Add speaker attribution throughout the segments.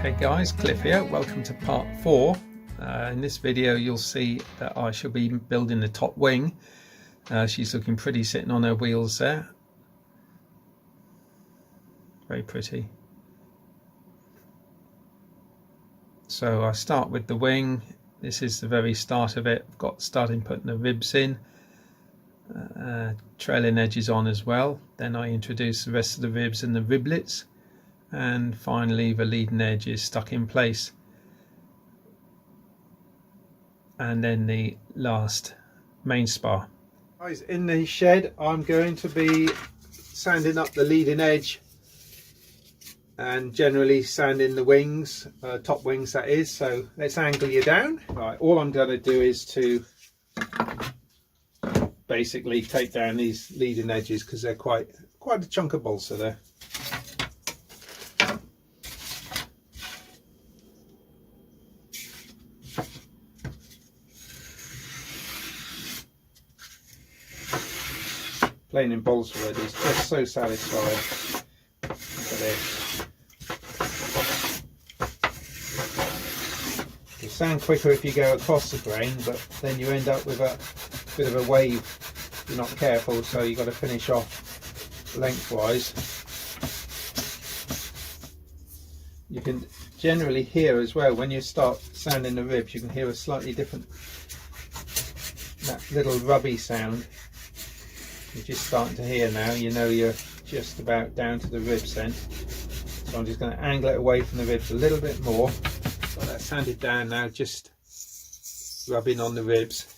Speaker 1: Hey guys, Cliff here. Welcome to part 4. In this video you'll see that I shall be building the top wing. She's looking pretty sitting on her wheels there. Very pretty. So I start with the wing. This is the very start of it. I've got starting putting the ribs in, trailing edges on as well. Then I introduce the rest of the ribs and the riblets. And finally the leading edge is stuck in place, and then the last main spar. Guys, in the shed I'm going to be sanding up the leading edge and generally sanding the wings, top wings that is. So let's angle you down. Right, all I'm going to do is to basically take down these leading edges because they're quite a chunk of balsa there. Playing in balsa wood is just so satisfying. Look at this. It'll sound quicker if you go across the grain, but then you end up with a bit of a wave if you're not careful, so you've got to finish off lengthwise. You can generally hear as well when you start sanding the ribs, you can hear a slightly different, that little rubby sound. You're just starting to hear now, you know you're just about down to the ribs then. So I'm just going to angle it away from the ribs a little bit more. Got that sanded down now, just rubbing on the ribs.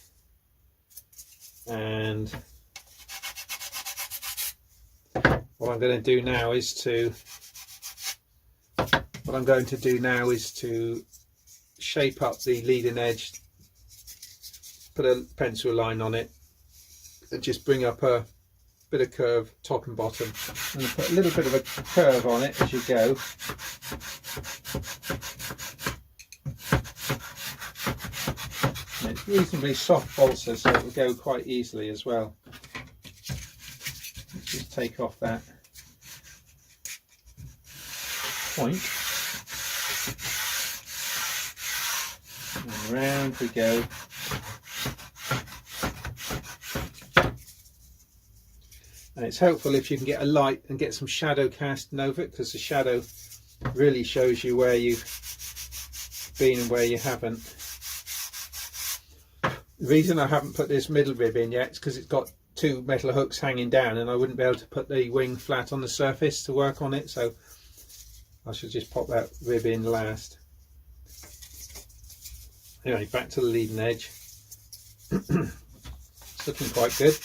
Speaker 1: And what I'm going to do now is to shape up the leading edge, put a pencil line on it, and just bring up a bit of curve top and bottom, and put a little bit of a curve on it as you go. And it's reasonably soft balsa, so it will go quite easily as well. Let's just take off that point, and round we go. And it's helpful if you can get a light and get some shadow casting over it, because the shadow really shows you where you've been and where you haven't. The reason I haven't put this middle rib in yet is because it's got two metal hooks hanging down and I wouldn't be able to put the wing flat on the surface to work on it, so I should just pop that rib in last. Anyway, back to the leading edge. It's looking quite good.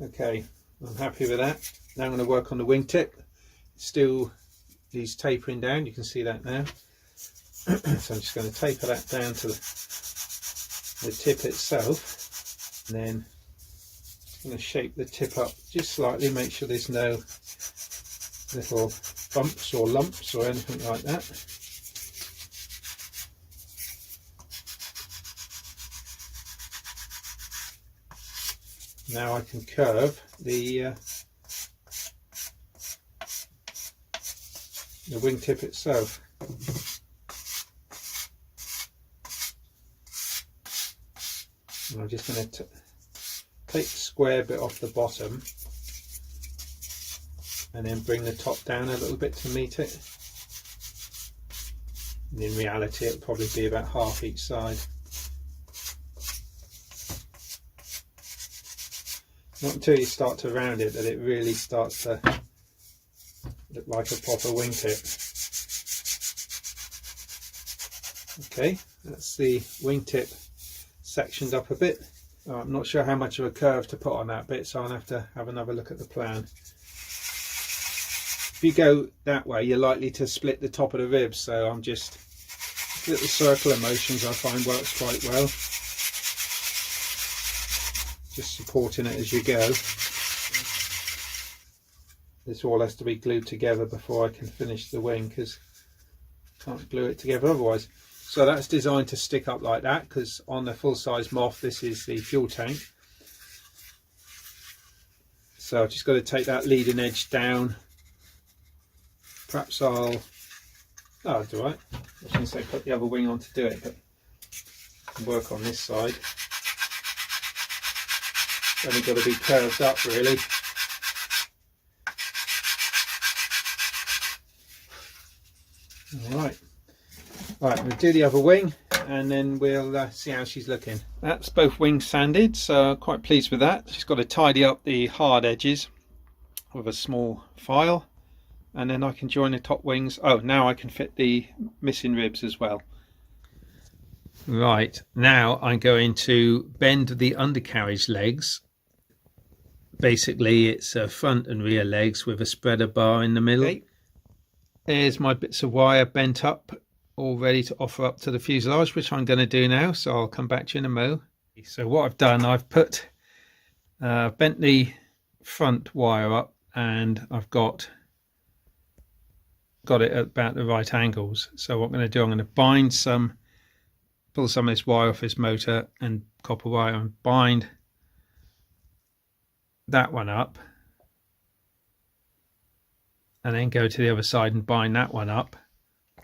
Speaker 1: Okay, I'm happy with that. Now I'm going to work on the wingtip. Still needs tapering down, you can see that now. So I'm just going to taper that down to the tip itself, and then I'm going to shape the tip up just slightly, make sure there's no little bumps or lumps or anything like that. Now I can curve the wingtip itself. And I'm just going to take the square bit off the bottom and then bring the top down a little bit to meet it. And in reality it'll probably be about half each side. Not until you start to round it that it really starts to look like a proper wingtip. Okay, that's the wingtip sectioned up a bit. I'm not sure how much of a curve to put on that bit, so I'll have to have another look at the plan. If you go that way, you're likely to split the top of the ribs, so I'm just little circular motions I find works quite well. Just supporting it as you go. This all has to be glued together before I can finish the wing, because I can't glue it together otherwise. So that's designed to stick up like that, because on the full-size Moth this is the fuel tank. So I've just got to take that leading edge down. Perhaps I'll Oh, it's alright. I was going to say put the other wing on to do it, but work on this side. Only got to be curved up really. Alright. Right, we'll do the other wing and then we'll see how she's looking. That's both wings sanded, so quite pleased with that. Just got to tidy up the hard edges with a small file, and then I can join the top wings. Oh, now I can fit the missing ribs as well. Right, now I'm going to bend the undercarriage legs. Basically it's front and rear legs with a spreader bar in the middle. Okay. There's my bits of wire bent up, all ready to offer up to the fuselage, which I'm going to do now, so I'll come back to you in a mo. So what I've done, I've put bent the front wire up, and I've got it at about the right angles. So what I'm going to do, I'm going to pull some of this wire off this motor and copper wire and bind that one up, and then go to the other side and bind that one up.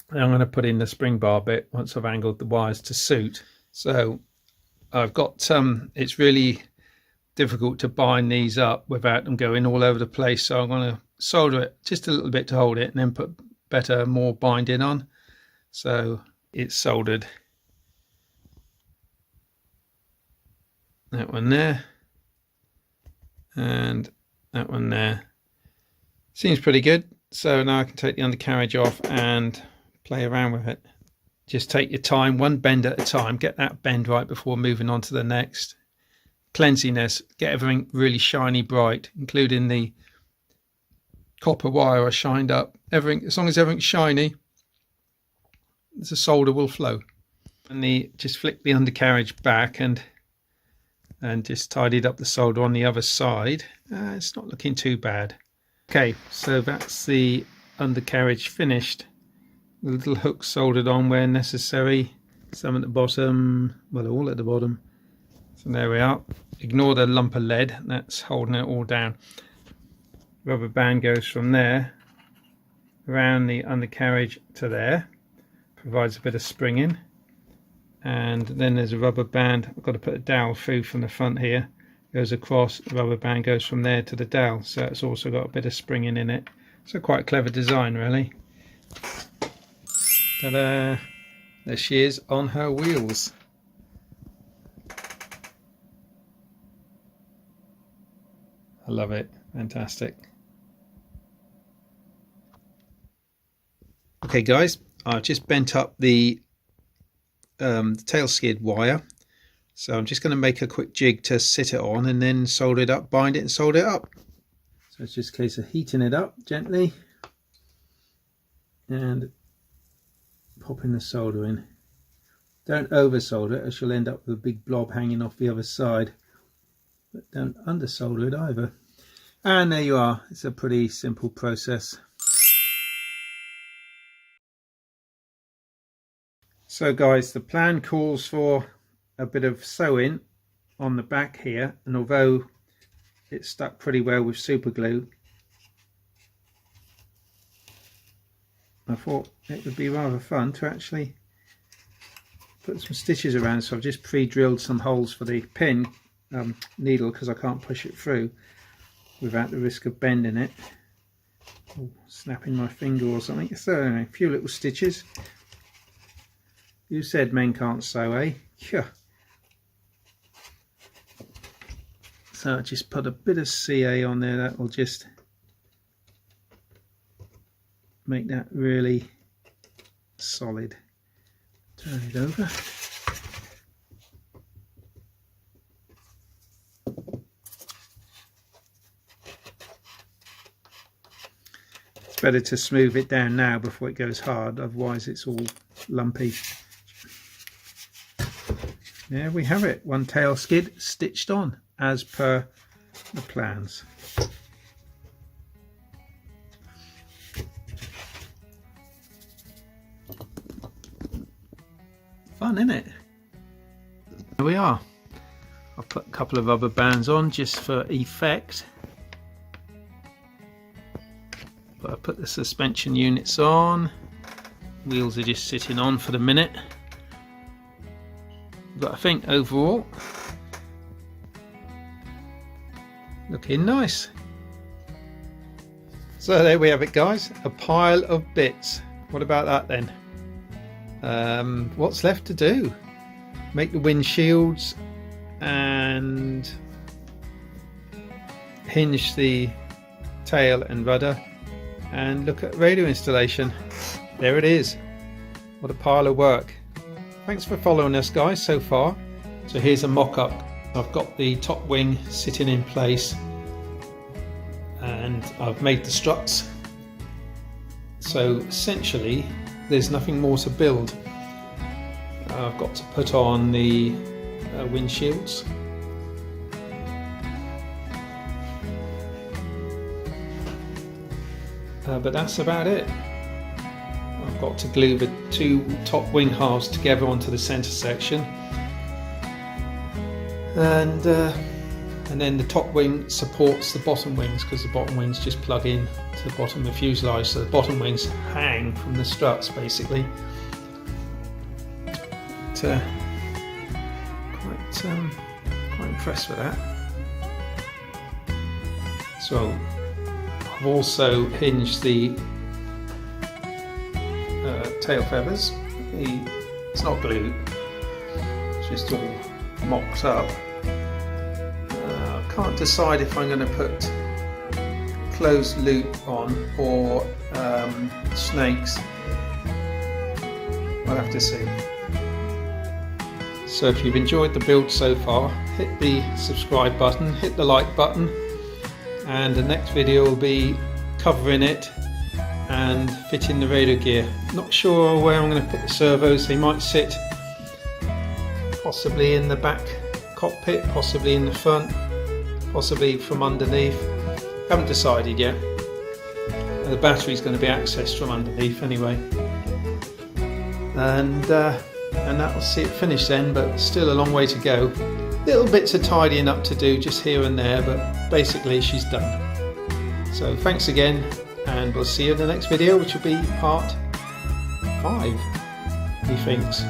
Speaker 1: And I'm going to put in the spring bar bit once I've angled the wires to suit. So I've got it's really difficult to bind these up without them going all over the place, so I'm going to solder it just a little bit to hold it and then put more binding on. So it's soldered. That one there and that one there. Seems pretty good. So now I can take the undercarriage off and play around with it. Just take your time, one bend at a time. Get that bend right before moving on to the next. Cleansiness, get everything really shiny bright, including the copper wire I shined up. Everything, as long as everything's shiny, the solder will flow. And just flick the undercarriage back and just tidied up the solder on the other side. It's not looking too bad. Okay, so that's the undercarriage finished. The little hooks soldered on where necessary. Some at the bottom, well, all at the bottom. So there we are. Ignore the lump of lead, that's holding it all down. Rubber band goes from there around the undercarriage to there. Provides a bit of springing. And then there's a rubber band. I've got to put a dowel through from the front here. Goes across, the rubber band goes from there to the dowel, so it's also got a bit of springing in it. So quite a clever design really. Ta-da! There she is on her wheels. I love it, fantastic. Okay guys, I've just bent up the tail skid wire. So I'm just going to make a quick jig to sit it on and then solder it up, bind it and solder it up. So it's just a case of heating it up gently and popping the solder in. Don't over solder it, or you'll end up with a big blob hanging off the other side. But don't under solder it either. And there you are. It's a pretty simple process. So guys, the plan calls for a bit of sewing on the back here, and although it's stuck pretty well with super glue, I thought it would be rather fun to actually put some stitches around. So I've just pre-drilled some holes for the pin needle, because I can't push it through without the risk of bending it or snapping my finger or something. So anyway, a few little stitches. You said men can't sew, eh? Yeah. So I just put a bit of CA on there. That will just make that really solid. Turn it over. It's better to smooth it down now before it goes hard, otherwise it's all lumpy. There we have it, one tail skid stitched on as per the plans. Fun, isn't it? There we are. I'll put a couple of rubber bands on just for effect. But I put the suspension units on. Wheels are just sitting on for the minute, but I think overall looking nice. So there we have it, guys, a pile of bits. What about that then? What's left to do? Make the windshields and hinge the tail and rudder and look at radio installation. There it is. What a pile of work. Thanks for following us, guys, so far. So here's a mock-up. I've got the top wing sitting in place and I've made the struts. So essentially there's nothing more to build. I've got to put on the windshields. But that's about it. I've got to glue the two top wing halves together onto the centre section, and then the top wing supports the bottom wings, because the bottom wings just plug in to the bottom of the fuselage, so the bottom wings hang from the struts basically. But, quite impressed with that. So I've also hinged the tail feathers. It's not glued, it's just all mocked up. I can't decide if I'm going to put closed loop on or snakes. I'll have to see. So if you've enjoyed the build so far, hit the subscribe button, hit the like button, and the next video will be covering it and fitting the radio gear. Not sure where I'm going to put the servos. They might sit possibly in the back cockpit, possibly in the front, possibly from underneath. Haven't decided yet. The battery's going to be accessed from underneath anyway, and that'll see it finish then, but still a long way to go. Little bits of tidying up to do just here and there, but basically she's done. So thanks again, and we'll see you in the next video, which will be part 5, methinks.